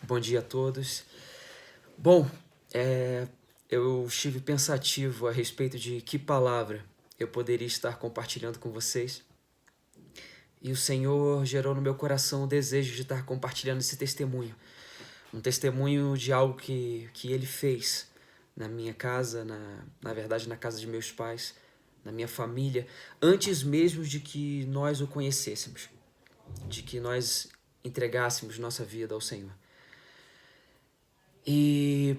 Bom dia a todos. Bom, eu estive pensativo a respeito de que palavra eu poderia estar compartilhando com vocês. E o Senhor gerou no meu coração o desejo de estar compartilhando esse testemunho. Um testemunho de algo que Ele fez na minha casa, na verdade na casa de meus pais, na minha família, antes mesmo de que nós o conhecêssemos, de que nós entregássemos nossa vida ao Senhor. E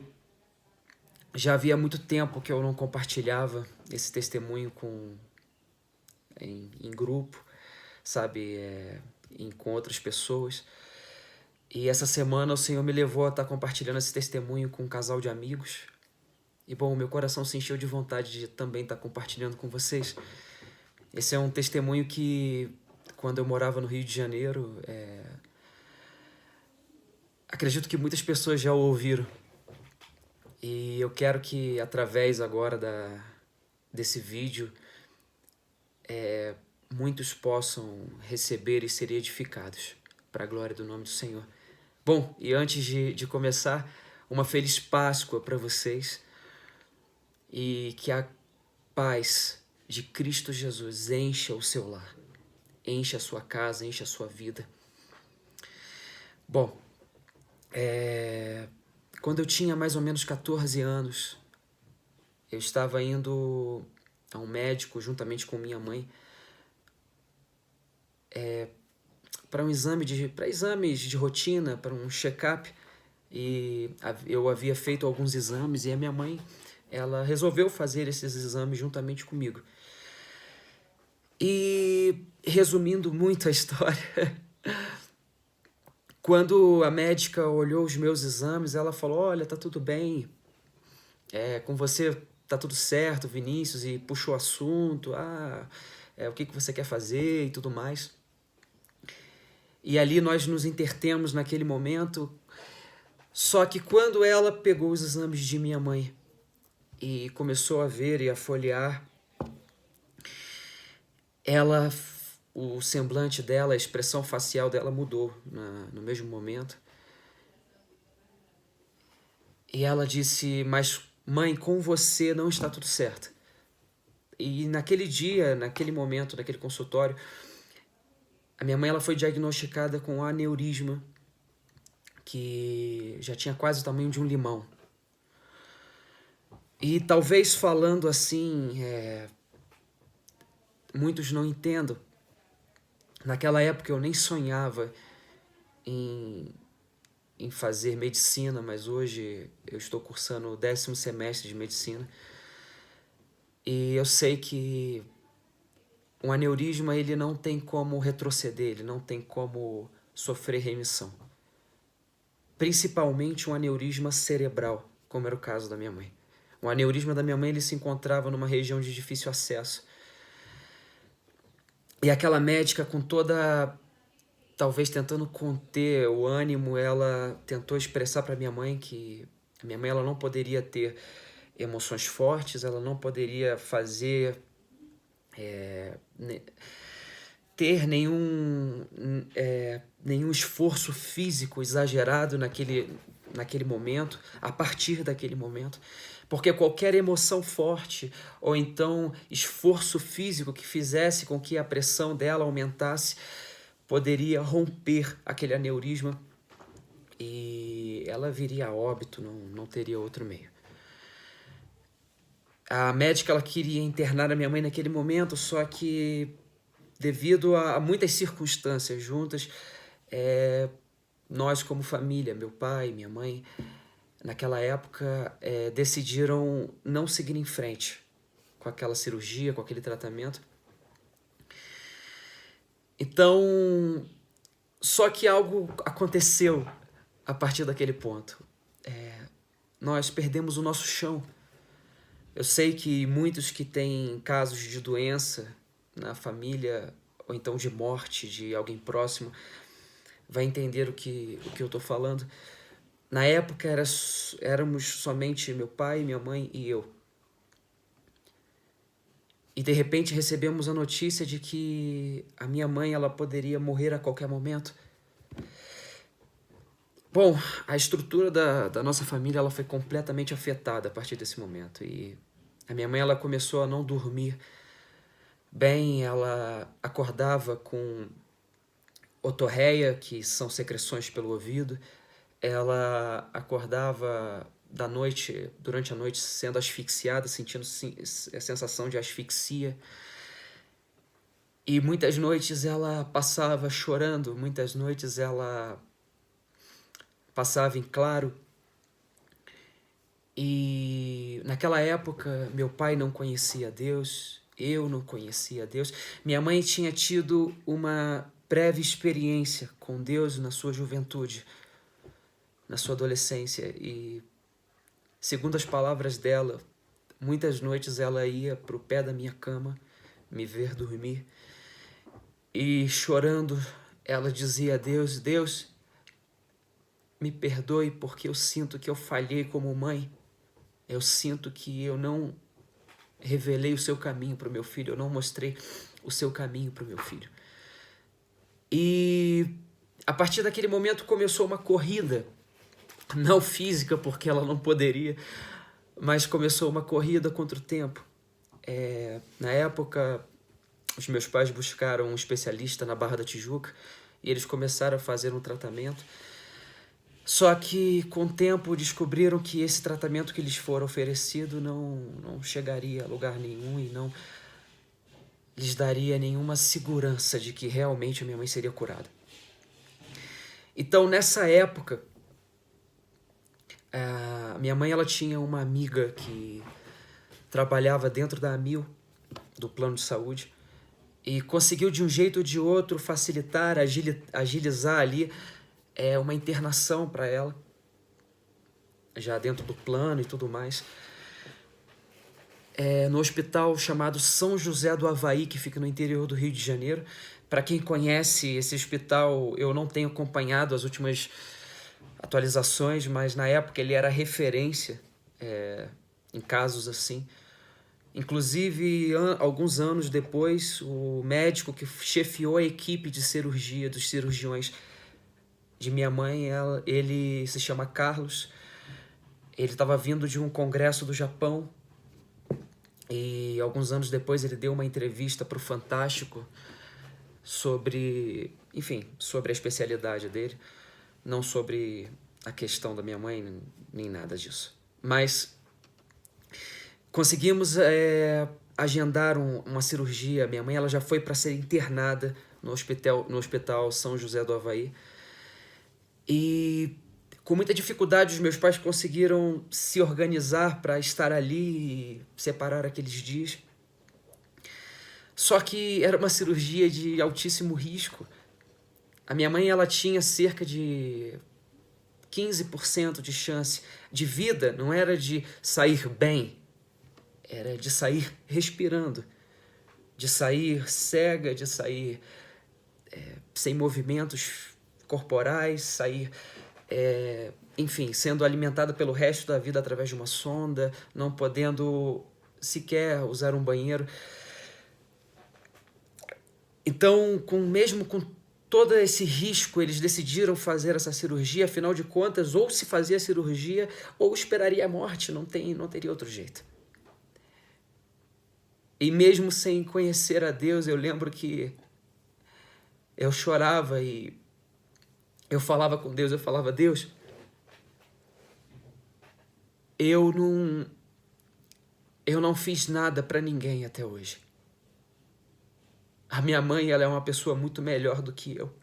já havia muito tempo que eu não compartilhava esse testemunho em grupo, sabe, com outras pessoas. E essa semana o Senhor me levou a estar compartilhando esse testemunho com um casal de amigos. E bom, meu coração se encheu de vontade de também estar compartilhando com vocês. Esse é um testemunho que, quando eu morava no Rio de Janeiro, acredito que muitas pessoas já o ouviram. E eu quero que, através agora desse vídeo, muitos possam receber e ser edificados para a glória do nome do Senhor. Bom, e antes de começar, uma feliz Páscoa para vocês e que a paz de Cristo Jesus encha o seu lar, encha a sua casa, encha a sua vida. Bom, quando eu tinha mais ou menos 14 anos, eu estava indo a um médico juntamente com minha mãe para exames de rotina, para um check-up. E eu havia feito alguns exames e a minha mãe, ela resolveu fazer esses exames juntamente comigo. E resumindo muito a história, quando a médica olhou os meus exames, ela falou: olha, tá tudo bem, com você tá tudo certo, Vinícius, e puxou o assunto, o que você quer fazer e tudo mais. E ali nós nos intertemos naquele momento. Só que quando ela pegou os exames de minha mãe e começou a ver e a folhear, o semblante dela, a expressão facial dela mudou no mesmo momento. E ela disse: mas mãe, com você não está tudo certo. E naquele dia, naquele momento, naquele consultório, a minha mãe ela foi diagnosticada com aneurisma, que já tinha quase o tamanho de um limão. E talvez falando assim, muitos não entendam. Naquela época eu nem sonhava em fazer medicina, mas hoje eu estou cursando o 10º semestre de medicina. E eu sei que um aneurisma ele não tem como retroceder, ele não tem como sofrer remissão. Principalmente um aneurisma cerebral, como era o caso da minha mãe. O aneurisma da minha mãe ele se encontrava numa região de difícil acesso. E aquela médica, com toda, talvez tentando conter o ânimo, ela tentou expressar para minha mãe que a minha mãe ela não poderia ter emoções fortes, ela não poderia ter nenhum esforço físico exagerado naquele momento, a partir daquele momento, porque qualquer emoção forte ou então esforço físico que fizesse com que a pressão dela aumentasse poderia romper aquele aneurisma e ela viria a óbito, não teria outro meio. A médica ela queria internar a minha mãe naquele momento, só que devido a muitas circunstâncias juntas, nós como família, meu pai, minha mãe, naquela época decidiram não seguir em frente com aquela cirurgia, com aquele tratamento. Então, só que algo aconteceu a partir daquele ponto. Nós perdemos o nosso chão. Eu sei que muitos que têm casos de doença na família, ou então de morte de alguém próximo, vai entender o que eu estou falando. Na época éramos somente meu pai, minha mãe e eu. E de repente recebemos a notícia de que a minha mãe ela poderia morrer a qualquer momento. Bom, a estrutura da nossa família ela foi completamente afetada a partir desse momento. E a minha mãe ela começou a não dormir bem, ela acordava com otorreia, que são secreções pelo ouvido. Ela acordava da noite, durante a noite, sendo asfixiada, sentindo a sensação de asfixia. E muitas noites ela passava chorando, muitas noites ela passava em claro. E naquela época, meu pai não conhecia Deus, eu não conhecia Deus. Minha mãe tinha tido uma breve experiência com Deus na sua juventude, na sua adolescência. E, segundo as palavras dela, muitas noites ela ia para o pé da minha cama me ver dormir. E chorando, ela dizia a Deus: Deus, me perdoe porque eu sinto que eu falhei como mãe. Eu sinto que eu não revelei o seu caminho para o meu filho, eu não mostrei o seu caminho para o meu filho. E a partir daquele momento começou uma corrida, não física, porque ela não poderia, mas começou uma corrida contra o tempo. Na época, os meus pais buscaram um especialista na Barra da Tijuca e eles começaram a fazer um tratamento. Só que, com o tempo, descobriram que esse tratamento que lhes for oferecido não chegaria a lugar nenhum e não lhes daria nenhuma segurança de que realmente a minha mãe seria curada. Então, nessa época, a minha mãe ela tinha uma amiga que trabalhava dentro da AMIL, do plano de saúde, e conseguiu, de um jeito ou de outro, facilitar, agilizar ali uma internação para ela, já dentro do plano e tudo mais, no hospital chamado São José do Havaí, que fica no interior do Rio de Janeiro. Para quem conhece esse hospital, eu não tenho acompanhado as últimas atualizações, mas na época ele era referência em casos assim. Inclusive, alguns anos depois, o médico que chefiou a equipe de cirurgia dos cirurgiões de minha mãe, ele se chama Carlos. Ele estava vindo de um congresso do Japão e alguns anos depois ele deu uma entrevista para o Fantástico sobre a especialidade dele, não sobre a questão da minha mãe, nem nada disso. Mas conseguimos agendar uma cirurgia. Minha mãe ela já foi para ser internada no hospital São José do Havaí. E com muita dificuldade os meus pais conseguiram se organizar para estar ali e separar aqueles dias. Só que era uma cirurgia de altíssimo risco. A minha mãe ela tinha cerca de 15% de chance de vida, não era de sair bem, era de sair respirando, de sair cega, de sair sem movimentos corporais, sair, sendo alimentada pelo resto da vida através de uma sonda, não podendo sequer usar um banheiro. Então, mesmo com todo esse risco, eles decidiram fazer essa cirurgia. Afinal de contas, ou se fazia a cirurgia, ou esperaria a morte, não teria outro jeito. E mesmo sem conhecer a Deus, eu lembro que eu chorava e eu falava com Deus, eu falava: Deus, eu não fiz nada para ninguém até hoje. A minha mãe ela é uma pessoa muito melhor do que eu.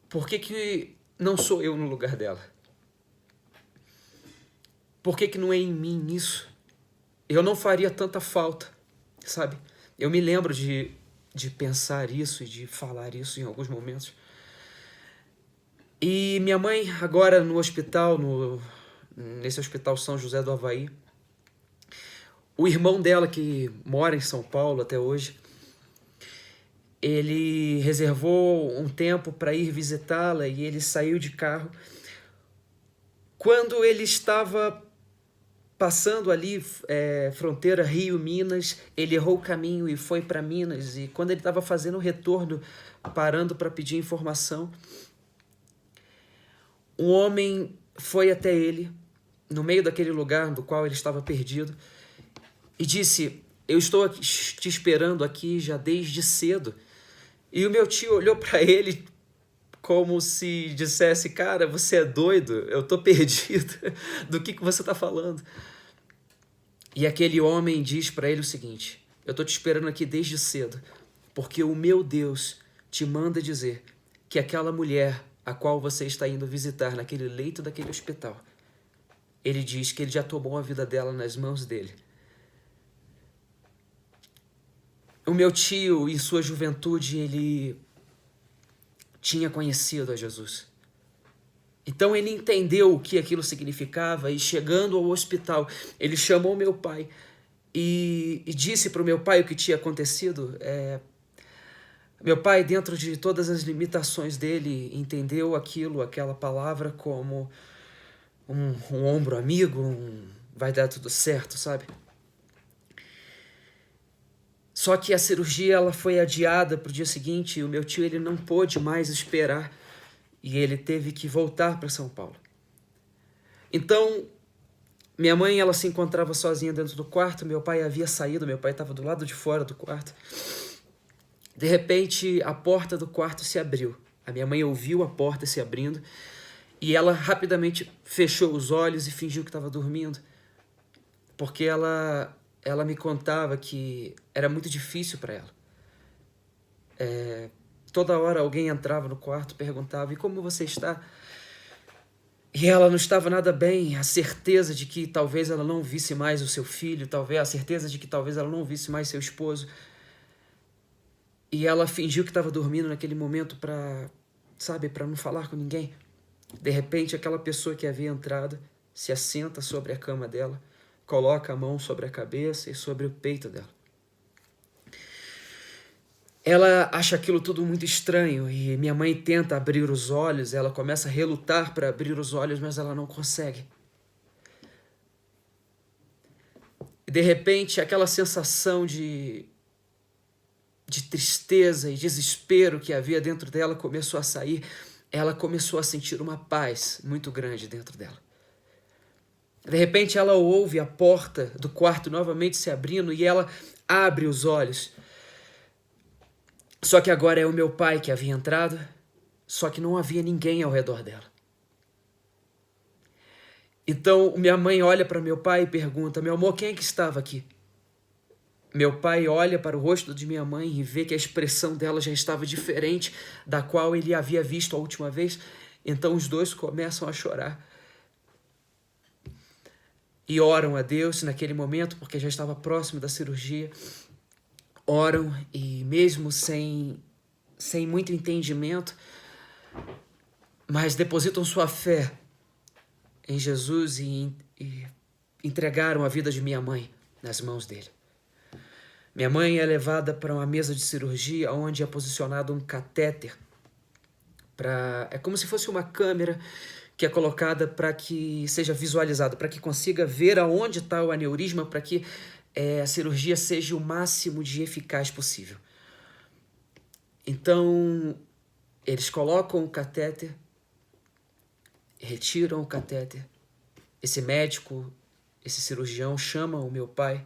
Por que não sou eu no lugar dela? Por que não é em mim isso? Eu não faria tanta falta, sabe? Eu me lembro de pensar isso e de falar isso em alguns momentos. E minha mãe, agora no hospital, nesse hospital São José do Havaí, o irmão dela, que mora em São Paulo até hoje, ele reservou um tempo para ir visitá-la e ele saiu de carro. Quando ele estava passando ali, fronteira Rio-Minas, ele errou o caminho e foi para Minas. E quando ele estava fazendo o retorno, parando para pedir informação, um homem foi até ele, no meio daquele lugar do qual ele estava perdido, e disse: eu estou te esperando aqui já desde cedo. E o meu tio olhou para ele como se dissesse: cara, você é doido, eu estou perdido, do que você está falando? E aquele homem diz para ele o seguinte: eu estou te esperando aqui desde cedo, porque o meu Deus te manda dizer que aquela mulher a qual você está indo visitar naquele leito daquele hospital, ele diz que ele já tomou a vida dela nas mãos dele. O meu tio, em sua juventude, ele tinha conhecido a Jesus. Então ele entendeu o que aquilo significava e, chegando ao hospital, ele chamou meu pai e disse para o meu pai o que tinha acontecido. Meu pai, dentro de todas as limitações dele, entendeu aquela palavra como um ombro amigo, vai dar tudo certo, sabe? Só que a cirurgia ela foi adiada para o dia seguinte e o meu tio ele não pôde mais esperar e ele teve que voltar para São Paulo. Então, minha mãe ela se encontrava sozinha dentro do quarto, meu pai havia saído, meu pai estava do lado de fora do quarto. De repente, a porta do quarto se abriu. A minha mãe ouviu a porta se abrindo e ela rapidamente fechou os olhos e fingiu que estava dormindo, porque ela me contava que era muito difícil para ela. Toda hora alguém entrava no quarto, perguntava: e como você está? E ela não estava nada bem, a certeza de que talvez ela não visse mais o seu filho, a certeza de que talvez ela não visse mais seu esposo. E ela fingiu que estava dormindo naquele momento para não falar com ninguém. De repente, aquela pessoa que havia entrado se assenta sobre a cama dela, coloca a mão sobre a cabeça e sobre o peito dela. Ela acha aquilo tudo muito estranho e minha mãe tenta abrir os olhos, ela começa a relutar para abrir os olhos, mas ela não consegue. E de repente, aquela sensação de tristeza e desespero que havia dentro dela começou a sair. Ela começou a sentir uma paz muito grande dentro dela. De repente, ela ouve a porta do quarto novamente se abrindo e ela abre os olhos. Só que agora é o meu pai que havia entrado, só que não havia ninguém ao redor dela. Então, minha mãe olha para meu pai e pergunta: meu amor, quem é que estava aqui? Meu pai olha para o rosto de minha mãe e vê que a expressão dela já estava diferente da qual ele havia visto a última vez. Então os dois começam a chorar. E oram a Deus naquele momento, porque já estava próximo da cirurgia. Oram e mesmo sem muito entendimento, mas depositam sua fé em Jesus e entregaram a vida de minha mãe nas mãos dele. Minha mãe é levada para uma mesa de cirurgia onde é posicionado um catéter. É como se fosse uma câmera que é colocada para que seja visualizado, para que consiga ver aonde está o aneurisma, para que a cirurgia seja o máximo de eficaz possível. Então, eles colocam o catéter, retiram o catéter. Esse médico, esse cirurgião chama o meu pai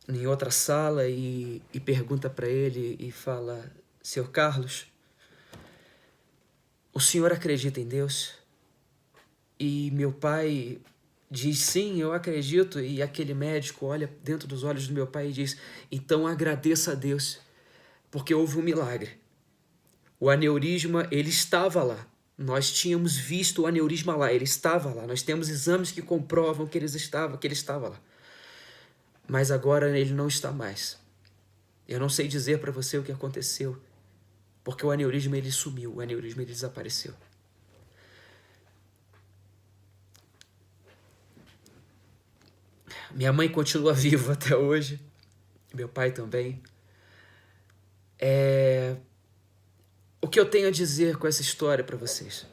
em outra sala e pergunta para ele e fala: Senhor Carlos, o senhor acredita em Deus? E meu pai diz: sim, eu acredito. E aquele médico olha dentro dos olhos do meu pai e diz: então agradeça a Deus, porque houve um milagre. O aneurisma, ele estava lá. Nós tínhamos visto o aneurisma lá, ele estava lá. Nós temos exames que comprovam que ele estava lá. Mas agora ele não está mais. Eu não sei dizer para você o que aconteceu, porque o aneurisma ele sumiu, o aneurisma ele desapareceu. Minha mãe continua viva até hoje, meu pai também. O que eu tenho a dizer com essa história para vocês?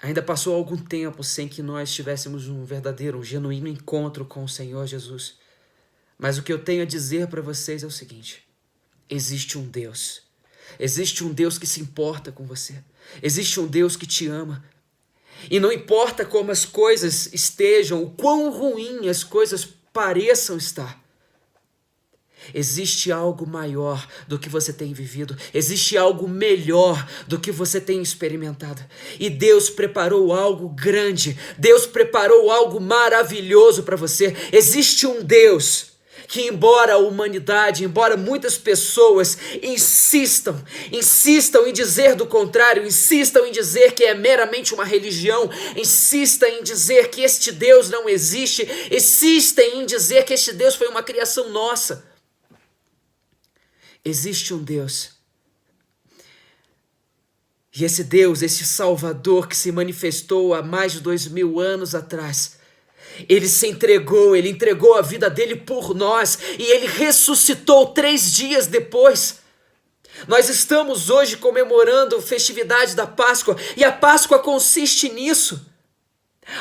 Ainda passou algum tempo sem que nós tivéssemos um genuíno encontro com o Senhor Jesus. Mas o que eu tenho a dizer para vocês é o seguinte: existe um Deus. Existe um Deus que se importa com você. Existe um Deus que te ama. E não importa como as coisas estejam, o quão ruim as coisas pareçam estar. Existe algo maior do que você tem vivido. Existe algo melhor do que você tem experimentado. E Deus preparou algo grande. Deus preparou algo maravilhoso para você. Existe um Deus que, embora a humanidade, embora muitas pessoas insistam em dizer do contrário, insistam em dizer que é meramente uma religião, insistam em dizer que este Deus não existe, insistem em dizer que este Deus foi uma criação nossa. Existe um Deus. E esse Deus, esse Salvador que se manifestou há mais de 2000 anos atrás, ele se entregou, ele entregou a vida dele por nós e ele ressuscitou 3 dias depois. Nós estamos hoje comemorando a festividade da Páscoa e a Páscoa consiste nisso.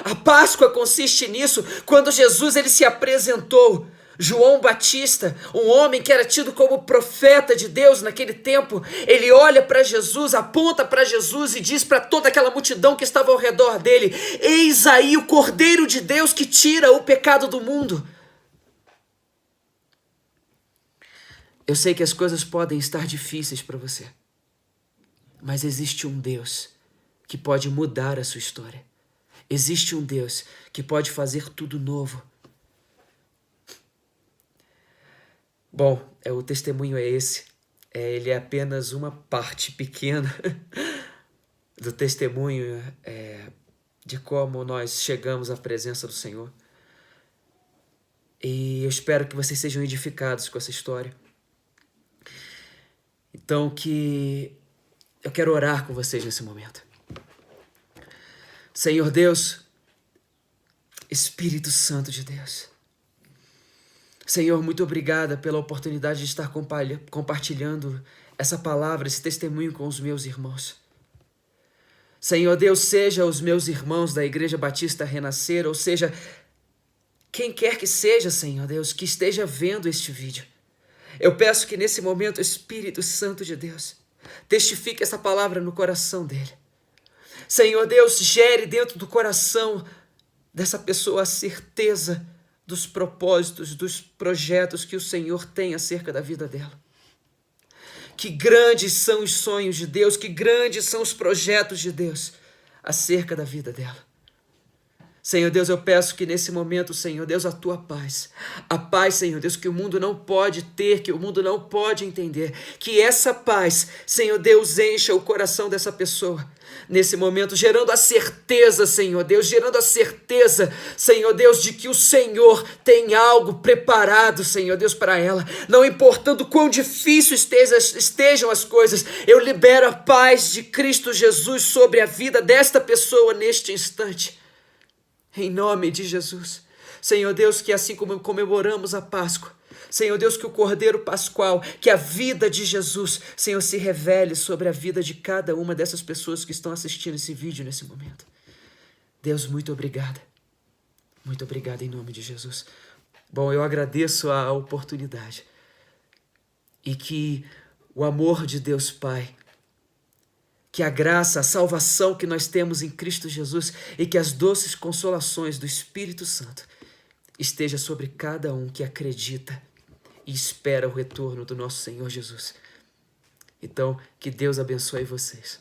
A Páscoa consiste nisso, quando Jesus ele se apresentou. João Batista, um homem que era tido como profeta de Deus naquele tempo, ele olha para Jesus, aponta para Jesus e diz para toda aquela multidão que estava ao redor dele: eis aí o Cordeiro de Deus que tira o pecado do mundo. Eu sei que as coisas podem estar difíceis para você, mas existe um Deus que pode mudar a sua história. Existe um Deus que pode fazer tudo novo. Bom, o testemunho é esse. Ele é apenas uma parte pequena do testemunho de como nós chegamos à presença do Senhor. E eu espero que vocês sejam edificados com essa história. Então, eu quero orar com vocês nesse momento. Senhor Deus, Espírito Santo de Deus, Senhor, muito obrigada pela oportunidade de estar compartilhando essa palavra, esse testemunho com os meus irmãos. Senhor Deus, seja os meus irmãos da Igreja Batista Renascer, ou seja, quem quer que seja, Senhor Deus, que esteja vendo este vídeo. Eu peço que nesse momento, Espírito Santo de Deus, testifique essa palavra no coração dele. Senhor Deus, gere dentro do coração dessa pessoa a certeza dos propósitos, dos projetos que o Senhor tem acerca da vida dela. Que grandes são os sonhos de Deus, que grandes são os projetos de Deus acerca da vida dela. Senhor Deus, eu peço que nesse momento, Senhor Deus, a tua paz, a paz, Senhor Deus, que o mundo não pode ter, que o mundo não pode entender, que essa paz, Senhor Deus, encha o coração dessa pessoa nesse momento, gerando a certeza, Senhor Deus, gerando a certeza, Senhor Deus, de que o Senhor tem algo preparado, Senhor Deus, para ela. Não importando quão difícil estejam as coisas, eu libero a paz de Cristo Jesus sobre a vida desta pessoa neste instante. Em nome de Jesus. Senhor Deus, que assim como comemoramos a Páscoa, Senhor Deus, que o Cordeiro Pascual, que a vida de Jesus, Senhor, se revele sobre a vida de cada uma dessas pessoas que estão assistindo esse vídeo nesse momento. Deus, muito obrigada. Muito obrigada em nome de Jesus. Bom, eu agradeço a oportunidade e que o amor de Deus Pai, que a graça, a salvação que nós temos em Cristo Jesus e que as doces consolações do Espírito Santo esteja sobre cada um que acredita e espera o retorno do nosso Senhor Jesus. Então, que Deus abençoe vocês.